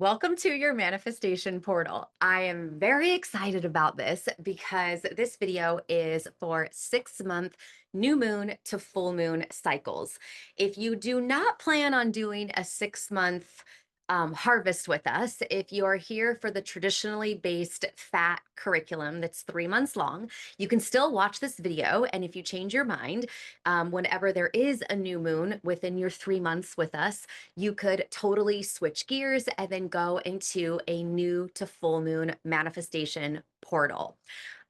Welcome to your manifestation portal. I am very excited about this because this video is for 6 month new moon to full moon cycles. If you do not plan on doing a 6 month harvest with us, if you are here for the traditionally based PHAT curriculum that's 3 months long, you can still watch this video. And if you change your mind, whenever there is a new moon within your 3 months with us, you could totally switch gears and then go into a new to full moon manifestation portal.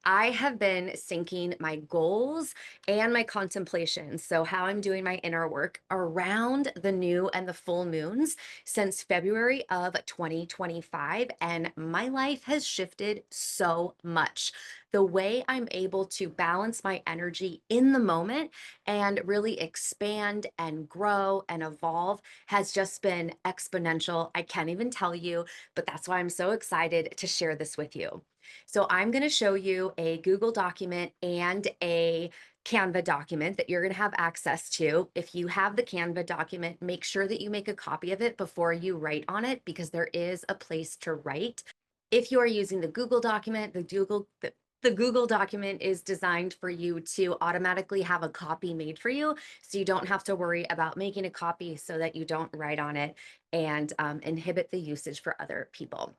I have been syncing my goals and my contemplations. So, how I'm doing my inner work around the new and the full moons since February of 2025. And my life has shifted so much. The way I'm able to balance my energy in the moment and really expand and grow and evolve has just been exponential. I can't even tell you, but that's why I'm so excited to share this with you. So I'm going to show you a Google document and a Canva document that you're going to have access to. If you have the Canva document, make sure that you make a copy of it before you write on it because there is a place to write. If you are using the Google document, the Google document is designed for you to automatically have a copy made for you. So you don't have to worry about making a copy so that you don't write on it and inhibit the usage for other people.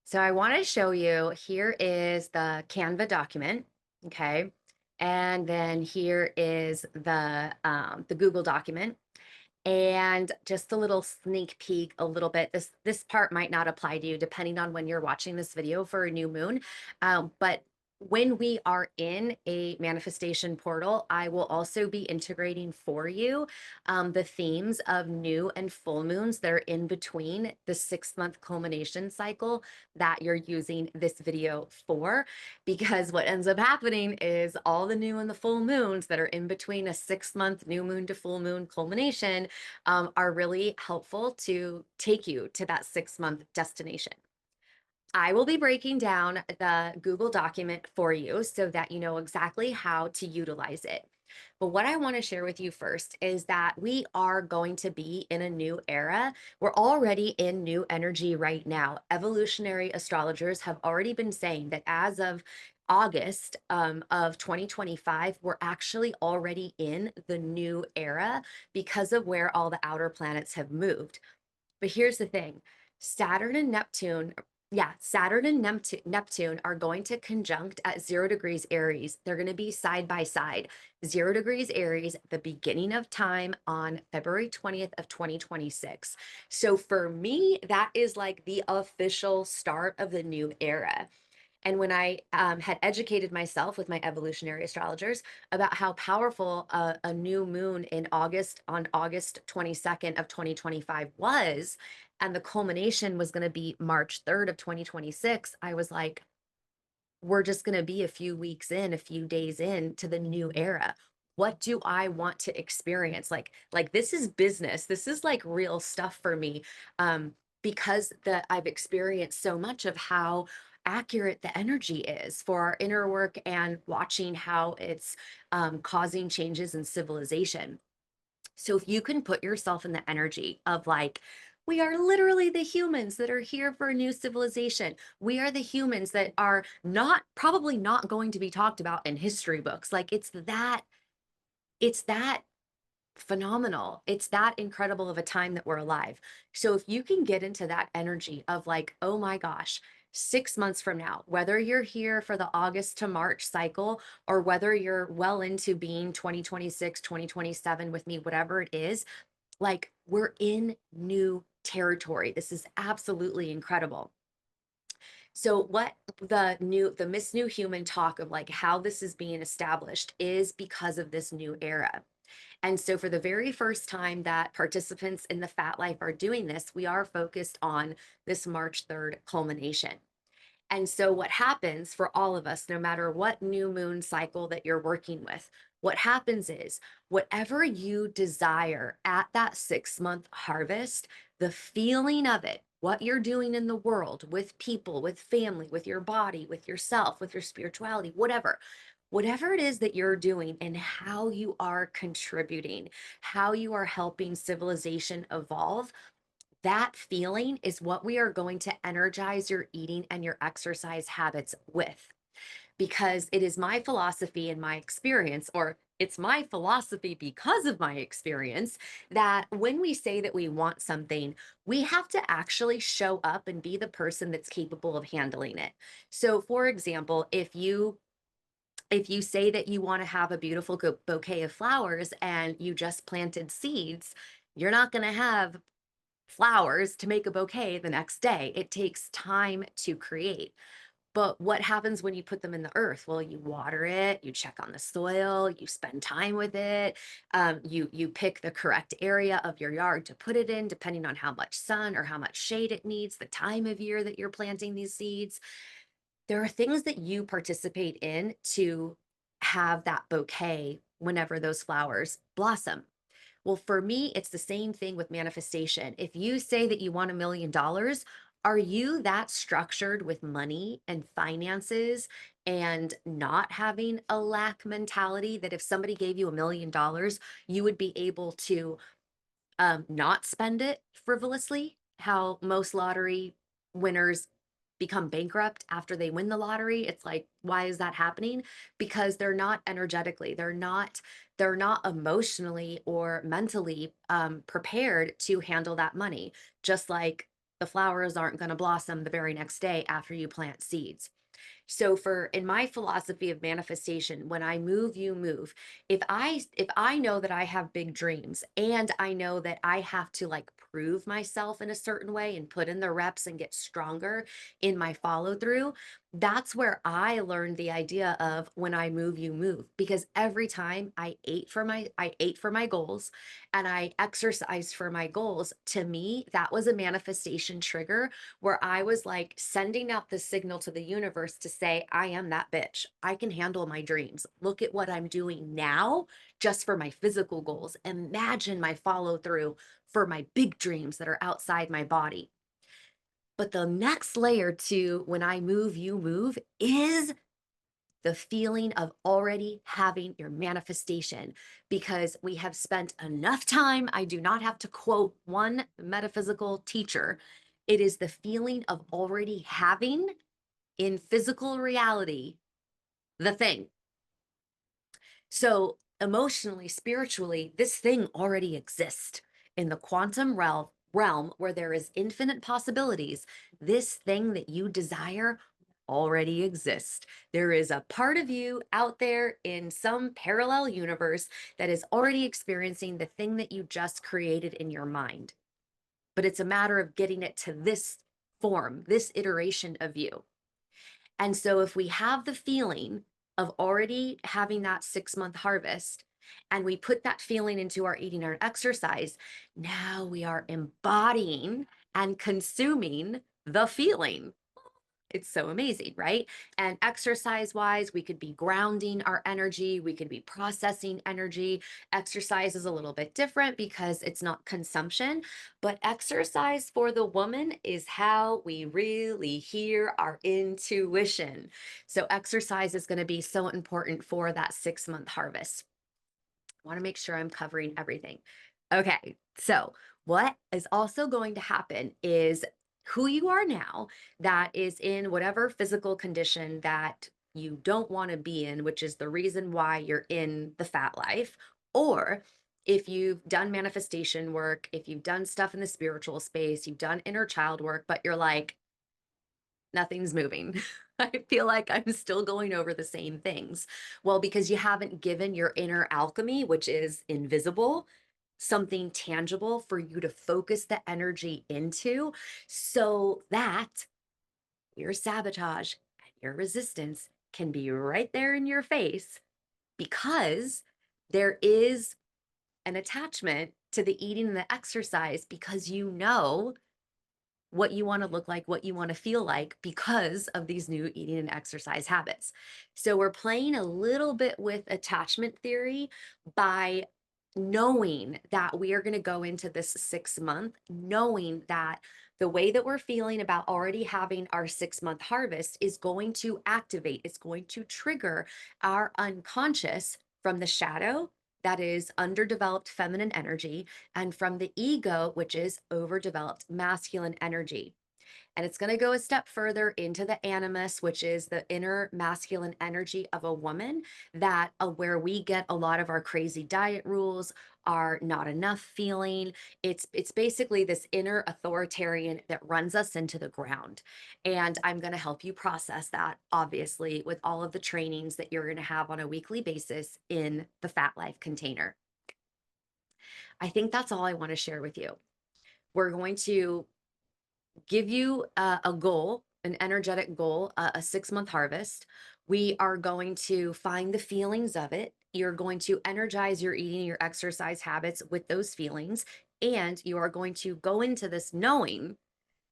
So I want to show you, here is the Canva document, okay? And then here is the Google document. And just a little sneak peek, a little bit. This part might not apply to you depending on when you're watching this video for a new moon. But when we are in a manifestation portal, I will also be integrating for you the themes of new and full moons that are in between the 6 month culmination cycle that you're using this video for. Because what ends up happening is all the new and the full moons that are in between a 6 month new moon to full moon culmination are really helpful to take you to that 6 month destination. I will be breaking down the Google document for you so that you know exactly how to utilize it. But what I want to share with you first is that we are going to be in a new era. We're already in new energy right now. Evolutionary astrologers have already been saying that as of August of 2025, we're actually already in the new era because of where all the outer planets have moved. But here's the thing. Saturn and Neptune, Saturn and Neptune are going to conjunct at 0 degrees Aries. They're going to be side by side. 0 degrees Aries, the beginning of time on February 20th of 2026. So for me, that is like the official start of the new era. And when I had educated myself with my evolutionary astrologers about how powerful a new moon in August, on August 22nd of 2025 was, and the culmination was going to be March 3rd of 2026, I was like, we're just going to be a few weeks in, a few days in to the new era. What do I want to experience? Like this is business. This is like real stuff for me. Because that I've experienced so much of how accurate the energy is for our inner work and watching how it's causing changes in civilization. So if you can put yourself in the energy of like, we are literally the humans that are here for a new civilization. We are the humans that are not probably not going to be talked about in history books. Like it's that phenomenal. It's that incredible of a time that we're alive. So if you can get into that energy of like, oh my gosh, 6 months from now, whether you're here for the August to March cycle or whether you're well into being 2026, 2027 with me, whatever it is, like we're in new territory. This is absolutely incredible. So what the Miss New Human talk of like how this is being established is because of this new era. And so, for the very first time that participants in the PHAT Life are doing this, we are focused on this March 3rd culmination. And so, what happens for all of us, no matter what new moon cycle that you're working with, what happens is whatever you desire at that 6 month harvest, the feeling of it, what you're doing in the world with people, with family, with your body, with yourself, with your spirituality, whatever it is that you're doing and how you are contributing, how you are helping civilization evolve, That feeling is what we are going to energize your eating and your exercise habits with, because it is my philosophy and my experience, or it's my philosophy because of my experience, that when we say that we want something, we have to actually show up and be the person that's capable of handling it. So, for example, if you say that you want to have a beautiful bouquet of flowers and you just planted seeds, you're not going to have flowers to make a bouquet the next day. It takes time to create. But what happens when you put them in the earth? Well, you water it, you check on the soil, you spend time with it. You pick the correct area of your yard to put it in, depending on how much sun or how much shade it needs, the time of year that you're planting these seeds. There are things that you participate in to have that bouquet whenever those flowers blossom. Well, for me, it's the same thing with manifestation. If you say that you want $1 million, are you that structured with money and finances and not having a lack mentality that if somebody gave you $1 million, you would be able to not spend it frivolously? How most lottery winners become bankrupt after they win the lottery. It's like, why is that happening? Because they're not energetically, they're not emotionally or mentally prepared to handle that money. Just like the flowers aren't going to blossom the very next day after you plant seeds. So for in my philosophy of manifestation, when I move, you move. If I know that I have big dreams and I know that I have to like prove myself in a certain way and put in the reps and get stronger in my follow through, that's where I learned the idea of when I move, you move. Because every time I ate for my goals and I exercised for my goals, to me, that was a manifestation trigger where I was like sending out the signal to the universe to say, I am that bitch. I can handle my dreams. Look at what I'm doing now just for my physical goals. Imagine my follow through for my big dreams that are outside my body. But the next layer to when I move, you move is the feeling of already having your manifestation, because we have spent enough time. I do not have to quote one metaphysical teacher. It is the feeling of already having in physical reality the thing. So, emotionally, spiritually, this thing already exists in the quantum realm where there is infinite possibilities. This thing that you desire already exists. There is a part of you out there in some parallel universe that is already experiencing the thing that you just created in your mind. But it's a matter of getting it to this form, this iteration of you. And so if we have the feeling of already having that 6-month harvest and we put that feeling into our eating or exercise, now we are embodying and consuming the feeling. It's so amazing, right? And exercise wise, we could be grounding our energy, we could be processing energy. Exercise is a little bit different because it's not consumption, but exercise for the woman is how we really hear our intuition. So, exercise is going to be so important for that 6-month harvest. I want to make sure I'm covering everything. Okay, so what is also going to happen is who you are now, that is in whatever physical condition that you don't want to be in, which is the reason why you're in the fat life, or if you've done manifestation work, if you've done stuff in the spiritual space, you've done inner child work, but you're like, nothing's moving. I feel like I'm still going over the same things. Well, because you haven't given your inner alchemy, which is invisible, something tangible for you to focus the energy into so that your sabotage and your resistance can be right there in your face, because there is an attachment to the eating and the exercise because you know what you want to look like, what you want to feel like because of these new eating and exercise habits. So we're playing a little bit with attachment theory by knowing that we are going to go into this 6 month, knowing that the way that we're feeling about already having our 6-month harvest is going to activate, it's going to trigger our unconscious from the shadow that is underdeveloped feminine energy, and from the ego, which is overdeveloped masculine energy. And it's going to go a step further into the animus, which is the inner masculine energy of a woman, that where we get a lot of our crazy diet rules, our not enough feeling. It's basically this inner authoritarian that runs us into the ground. And I'm going to help you process that, obviously, with all of the trainings that you're going to have on a weekly basis in the Fat Life container. I think that's all I want to share with you. We're going to give you a goal, an energetic goal, a 6 month harvest. We are going to find the feelings of it. You're going to energize your eating, your exercise habits with those feelings. And you are going to go into this knowing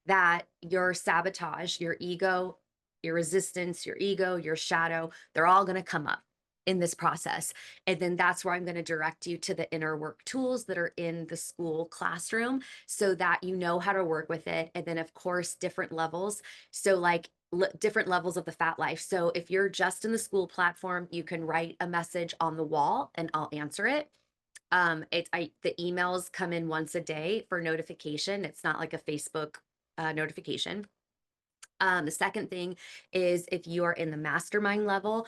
that your sabotage, your ego, your resistance, your ego, your shadow, they're all going to come up in this process. And then that's where I'm going to direct you to the inner work tools that are in the school classroom so that you know how to work with it. And then, of course, different levels. So, like, different levels of the Fat Life. So, if you're just in the school platform, you can write a message on the wall and I'll answer it. The emails come in once a day for notification. It's not like a Facebook notification. The second thing is, if you are in the mastermind level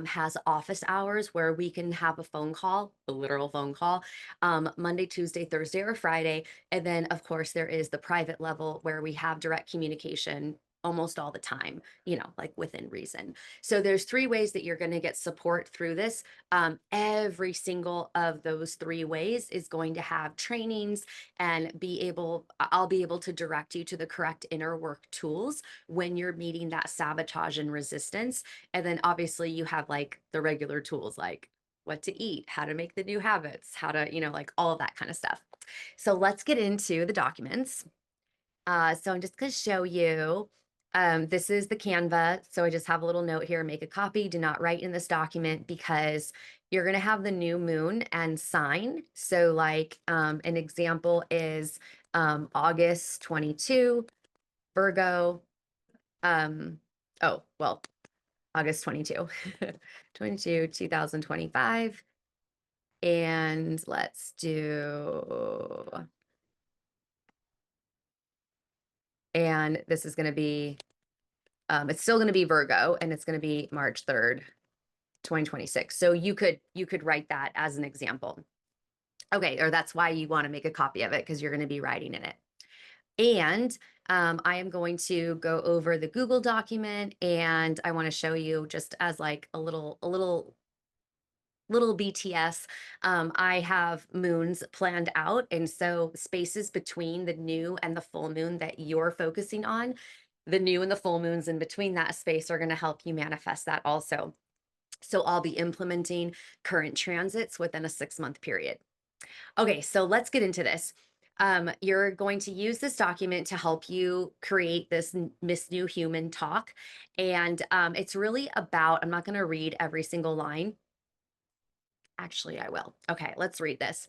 has office hours where we can have a phone call, a literal phone call, Monday, Tuesday, Thursday, or Friday. And then, of course, there is the private level where we have direct communication almost all the time, like within reason. So there's 3 ways that you're going to get support through this. Every single of those 3 ways is going to have trainings and I'll be able to direct you to the correct inner work tools when you're meeting that sabotage and resistance. And then obviously you have like the regular tools, like what to eat, how to make the new habits, how to, like all of that kind of stuff. So let's get into the documents. So I'm just going to show you. This is the Canva. So I just have a little note here: make a copy. Do not write in this document because you're going to have the new moon and sign. So, like, an example is August 22, Virgo. Oh, well, August 22, 2025. And let's do, and this is going to be, it's still going to be Virgo, and it's going to be March 3rd, 2026. So you could write that as an example. Okay, or that's why you want to make a copy of it, because you're going to be writing in it. And I am going to go over the Google document, and I want to show you, just as like a little BTS. I have moons planned out, and so spaces between the new and the full moon that you're focusing on, the new and the full moons in between that space are going to help you manifest that also. So I'll be implementing current transits within a 6 month period. Okay, so let's get into this. You're going to use this document to help you create this Miss New Human talk. And it's really about, I'm not going to read every single line. Actually, I will. Okay, let's read this.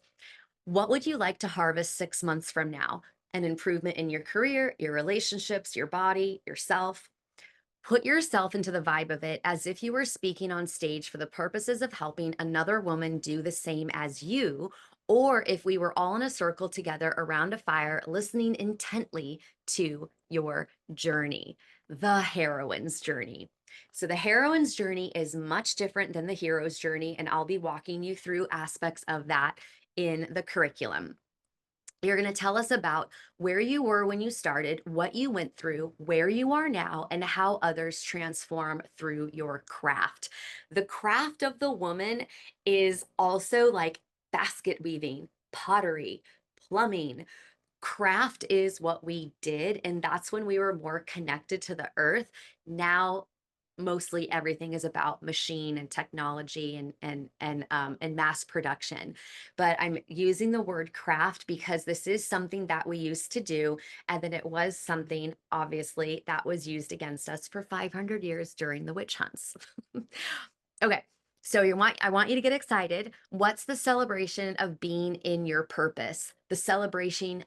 What would you like to harvest 6 months from now? An improvement in your career, your relationships, your body, yourself. Put yourself into the vibe of it as if you were speaking on stage for the purposes of helping another woman do the same as you, or if we were all in a circle together around a fire, listening intently to your journey, the heroine's journey. So, the heroine's journey is much different than the hero's journey, and I'll be walking you through aspects of that in the curriculum. You're going to tell us about where you were when you started, what you went through, where you are now, and how others transform through your craft. The craft of the woman is also like basket weaving, pottery, plumbing. Craft is what we did, and that's when we were more connected to the earth. Now mostly everything is about machine and technology and mass production. But I'm using the word craft because this is something that we used to do, and then it was something, obviously, that was used against us for 500 years during the witch hunts. Okay, so I want you to get excited. What's the celebration of being in your purpose? The celebration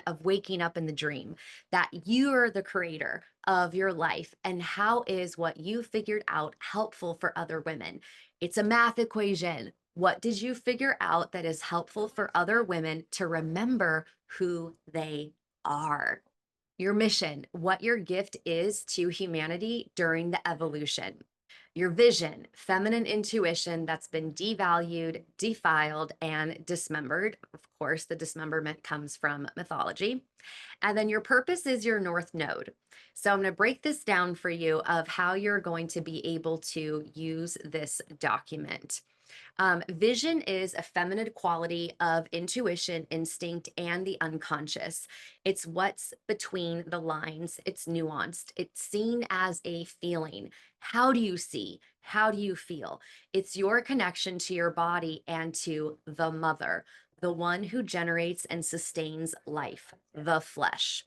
of waking up in the dream, that you're the creator of your life, and how is what you figured out helpful for other women? It's a math equation. What did you figure out that is helpful for other women to remember who they are? Your mission, what your gift is to humanity during the evolution. Your vision, feminine intuition that's been devalued, defiled, and dismembered. Of course, the dismemberment comes from mythology. And then your purpose is your north node. So I'm going to break this down for you of how you're going to be able to use this document. Vision is a feminine quality of intuition, instinct, and the unconscious. It's what's between the lines. It's nuanced. It's seen as a feeling. How do you see? How do you feel? It's your connection to your body and to the mother, the one who generates and sustains life, the flesh.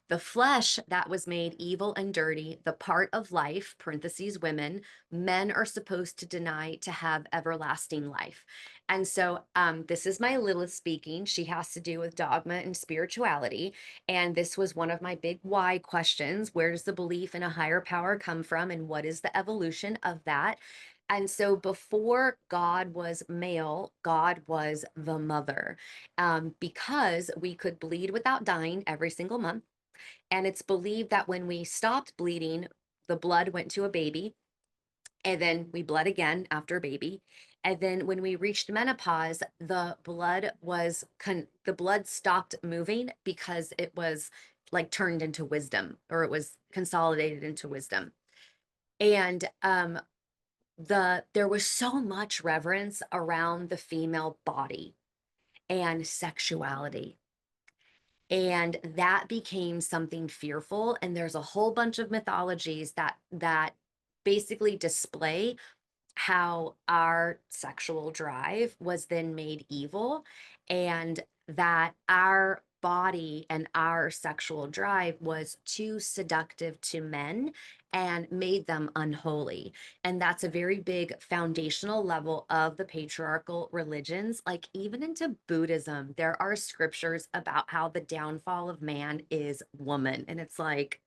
The flesh that was made evil and dirty, the part of life, parentheses, women, men are supposed to deny to have everlasting life. And so this is my Lilith speaking. She has to do with dogma and spirituality. And this was one of my big why questions. Where does the belief in a higher power come from? And what is the evolution of that? And so before God was male, God was the mother, because we could bleed without dying every single month. And it's believed that when we stopped bleeding, the blood went to a baby, and then we bled again after a baby. And then when we reached menopause, the blood stopped moving because it was like turned into wisdom, or it was consolidated into wisdom. And there was so much reverence around the female body and sexuality, and that became something fearful. And there's a whole bunch of mythologies that basically display how our sexual drive was then made evil, and that our body and our sexual drive was too seductive to men and made them unholy. And that's a very big foundational level of the patriarchal religions. Like, even into Buddhism, there are scriptures about how the downfall of man is woman. And it's like,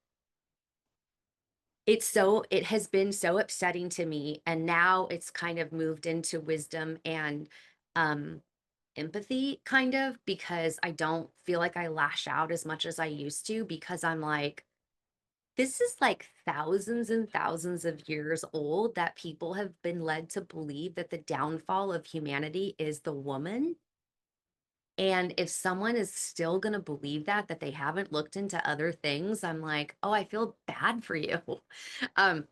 it has been so upsetting to me, and now it's kind of moved into wisdom and um empathy, kind of, because I don't feel like I lash out as much as I used to, because I'm like, this is like thousands and thousands of years old that people have been led to believe that the downfall of humanity is the woman. And if someone is still going to believe that they haven't looked into other things, I'm like, oh, I feel bad for you. um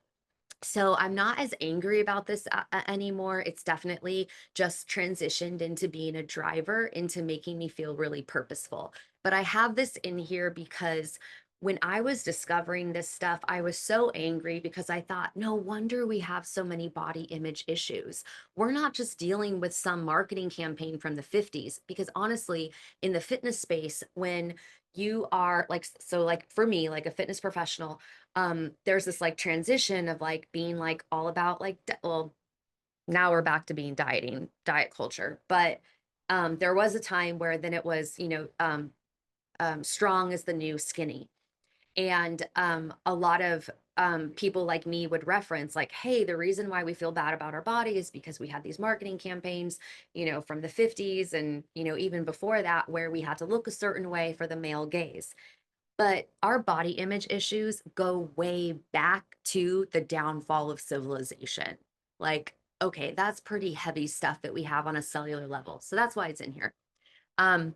so I'm not as angry about this anymore. It's definitely just transitioned into being a driver, into making me feel really purposeful. But I have this in here because when I was discovering this stuff, I was so angry because I thought, no wonder we have so many body image issues. We're not just dealing with some marketing campaign from the 50s, because honestly, in the fitness space, when you are like, so like for me, like a fitness professional, there's this like transition of like being like all about like well, now we're back to being diet culture. But there was a time where then it was, strong is the new skinny. And a lot of people like me would reference like, hey, the reason why we feel bad about our body is because we had these marketing campaigns, from the 50s, and even before that, where we had to look a certain way for the male gaze. But our body image issues go way back to the downfall of civilization. Like, okay, that's pretty heavy stuff that we have on a cellular level. So that's why it's in here. Um,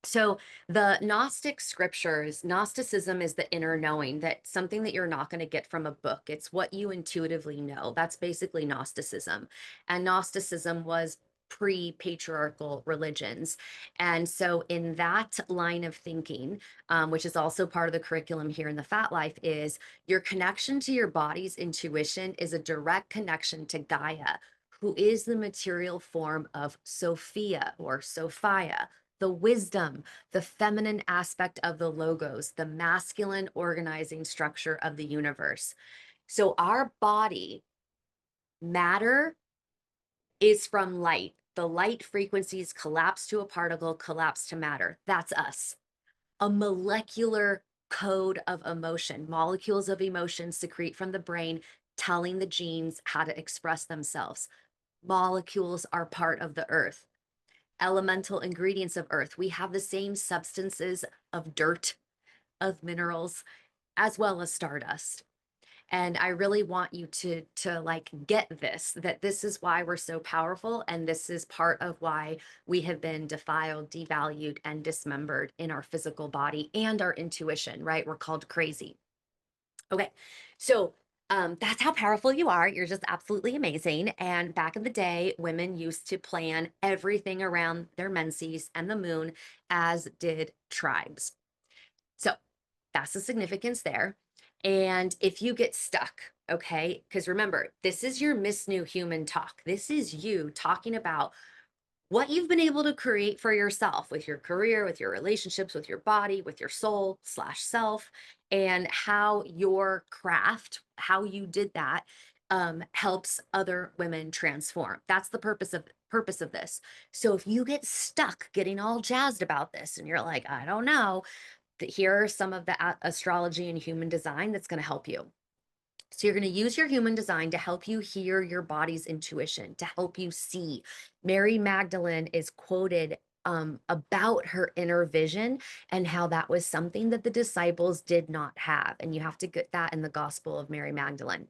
so the Gnostic scriptures, Gnosticism is the inner knowing, that something that you're not going to get from a book. It's what you intuitively know. That's basically Gnosticism. And Gnosticism was pre-patriarchal religions. And so in that line of thinking, which is also part of the curriculum here in the PHAT Life, is your connection to your body's intuition is a direct connection to Gaia, who is the material form of Sophia or Sophia, the wisdom, the feminine aspect of the logos, the masculine organizing structure of the universe. So our body matter is from light. The light frequencies collapse to a particle, collapse to matter. That's us. A molecular code of emotion. Molecules of emotion secrete from the brain telling the genes how to express themselves. Molecules are part of the earth, elemental ingredients of earth. We have the same substances of dirt, of minerals, as well as stardust. And I really want you to like get this, that this is why we're so powerful, and this is part of why we have been defiled, devalued, and dismembered in our physical body and our intuition, right? We're called crazy. Okay, so that's how powerful you are. You're just absolutely amazing. And back in the day, women used to plan everything around their menses and the moon, as did tribes. So that's the significance there. And if you get stuck, okay, because remember, this is your Miss New Human talk. This is you talking about what you've been able to create for yourself with your career, with your relationships, with your body, with your soul slash self, and how your craft, how you did that, helps other women transform. That's the purpose of this. So if you get stuck getting all jazzed about this and you're like, I don't know, here are some of the astrology and human design that's going to help you. So you're going to use your human design to help you hear your body's intuition, to help you see. Mary Magdalene is quoted about her inner vision and how that was something that the disciples did not have. And you have to get that in the Gospel of Mary Magdalene.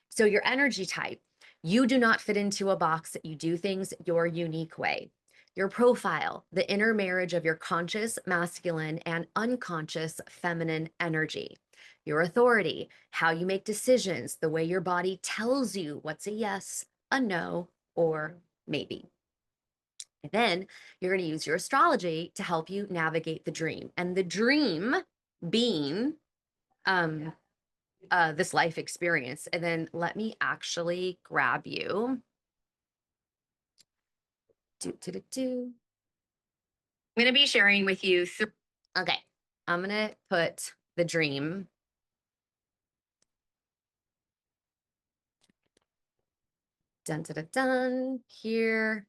So your energy type, you do not fit into a box. You do things your unique way. Your profile, the inner marriage of your conscious masculine and unconscious feminine energy. Your authority, how you make decisions, the way your body tells you what's a yes, a no, or maybe. And then you're going to use your astrology to help you navigate the dream. And the dream being um, this life experience. And then let me actually grab you. I'm going to be sharing with you. Okay. I'm going to put the dream. Dun, dun, dun, dun, here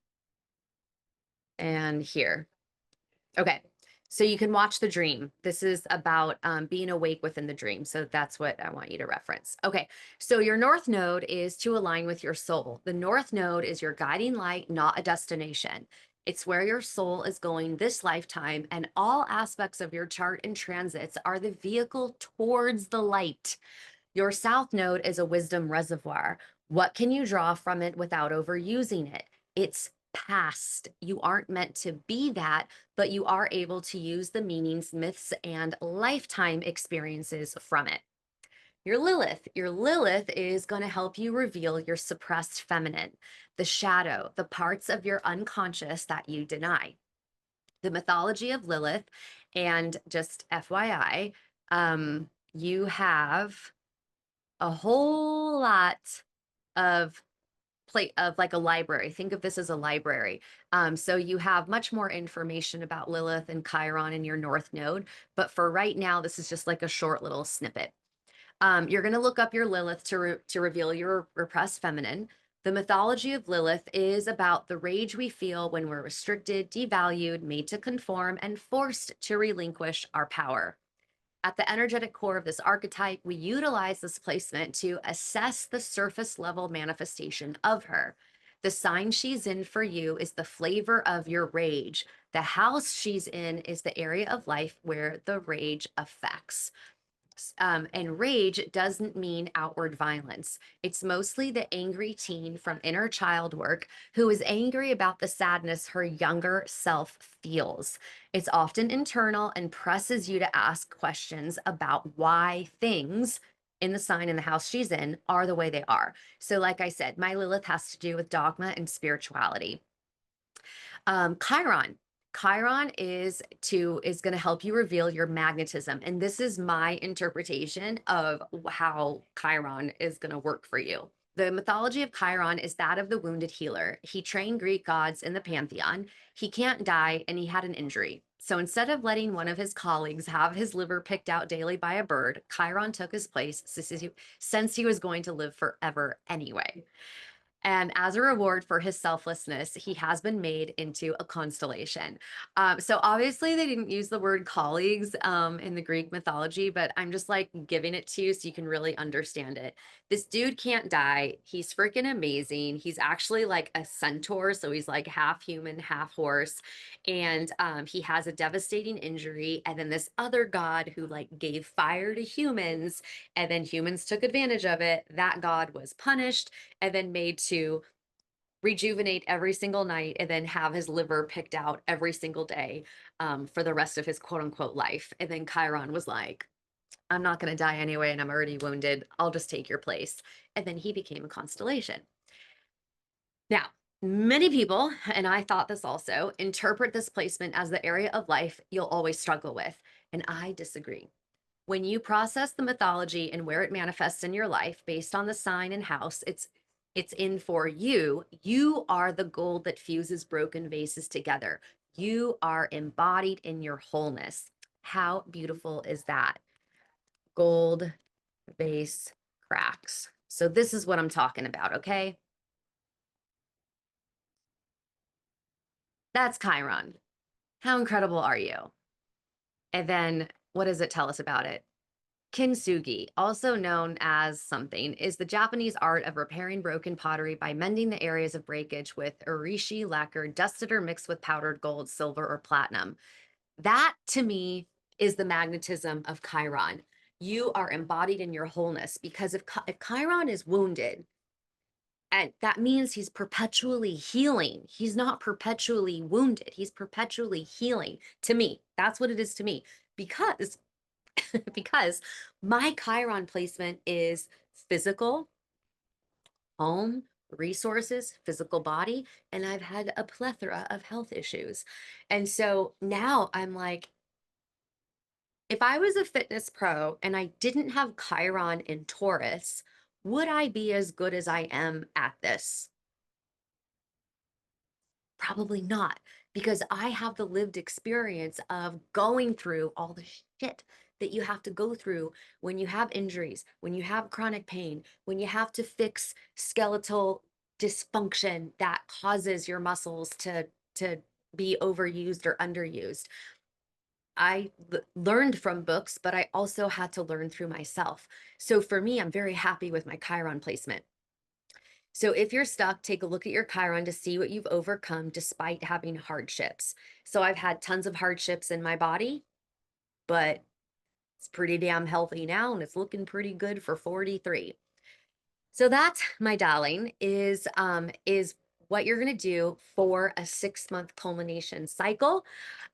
and here. Okay. So you can watch the dream. This is about being awake within the dream. So that's what I want you to reference. Okay. So your north node is to align with your soul. The north node is your guiding light, not a destination. It's where your soul is going this lifetime, and all aspects of your chart and transits are the vehicle towards the light. Your south node is a wisdom reservoir. What can you draw from it without overusing it? It's past. You aren't meant to be that, but you are able to use the meanings, myths, and lifetime experiences from it. Your Lilith is going to help you reveal your suppressed feminine, the shadow, the parts of your unconscious that you deny. The mythology of Lilith, and just FYI, you have a whole lot of like a library. Think of this as a library. So you have much more information about Lilith and Chiron in your North Node, but for right now, this is just like a short little snippet. You're going to look up your Lilith to reveal your repressed feminine. The mythology of Lilith is about the rage we feel when we're restricted, devalued, made to conform, and forced to relinquish our power. At the energetic core of this archetype, we utilize this placement to assess the surface level manifestation of her. The sign she's in for you is the flavor of your rage. The house she's in is the area of life where the rage affects. And rage doesn't mean outward violence. It's mostly the angry teen from inner child work who is angry about the sadness her younger self feels. It's often internal and presses you to ask questions about why things in the sign in the house she's in are the way they are. So, like I said, my Lilith has to do with dogma and spirituality. Chiron. Chiron is going to help you reveal your magnetism. And this is my interpretation of how Chiron is going to work for you. The mythology of Chiron is that of the wounded healer. He trained Greek gods in the pantheon. He can't die, and he had an injury. So instead of letting one of his colleagues have his liver picked out daily by a bird, Chiron took his place since he was going to live forever anyway. And as a reward for his selflessness, he has been made into a constellation. So obviously, they didn't use the word colleagues in the Greek mythology, but I'm just like giving it to you so you can really understand it. This dude can't die. He's freaking amazing. He's actually like a centaur. So he's like half human, half horse. And he has a devastating injury. And then this other god who like gave fire to humans, and then humans took advantage of it. That god was punished and then made to rejuvenate every single night and then have his liver picked out every single day for the rest of his quote unquote life. And then Chiron was like, I'm not going to die anyway, and I'm already wounded. I'll just take your place. And then he became a constellation. Now, many people, and I thought this also, interpret this placement as the area of life you'll always struggle with. And I disagree. When you process the mythology and where it manifests in your life based on the sign and house it's in for you, you are the gold that fuses broken vases together. You are embodied in your wholeness. How beautiful is that? Gold vase cracks. So this is what I'm talking about, okay? That's Chiron. How incredible are you? And then what does it tell us about it? Kintsugi, also known as something, is the Japanese art of repairing broken pottery by mending the areas of breakage with irishi lacquer dusted or mixed with powdered gold, silver, or platinum. That, to me, is the magnetism of Chiron. You are embodied in your wholeness because if Chiron is wounded, and that means he's perpetually healing. He's not perpetually wounded. He's perpetually healing. To me, that's what it is to me. Because because my Chiron placement is physical, home, resources, physical body, and I've had a plethora of health issues. And so now I'm like, if I was a fitness pro and I didn't have Chiron in Taurus, would I be as good as I am at this? Probably not, because I have the lived experience of going through all the shit that you have to go through when you have injuries, when you have chronic pain, when you have to fix skeletal dysfunction that causes your muscles to be overused or underused. Learned from books, but I also had to learn through myself. So for me, I'm very happy with my Chiron placement. So if you're stuck, take a look at your Chiron to see what you've overcome despite having hardships. So I've had tons of hardships in my body, but it's pretty damn healthy now and it's looking pretty good for 43. So that, my darling, is what you're going to do for a 6-month culmination cycle.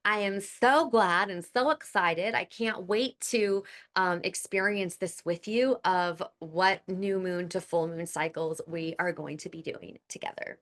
I am so glad and so excited. I can't wait to experience this with you of what new moon to full moon cycles we are going to be doing together.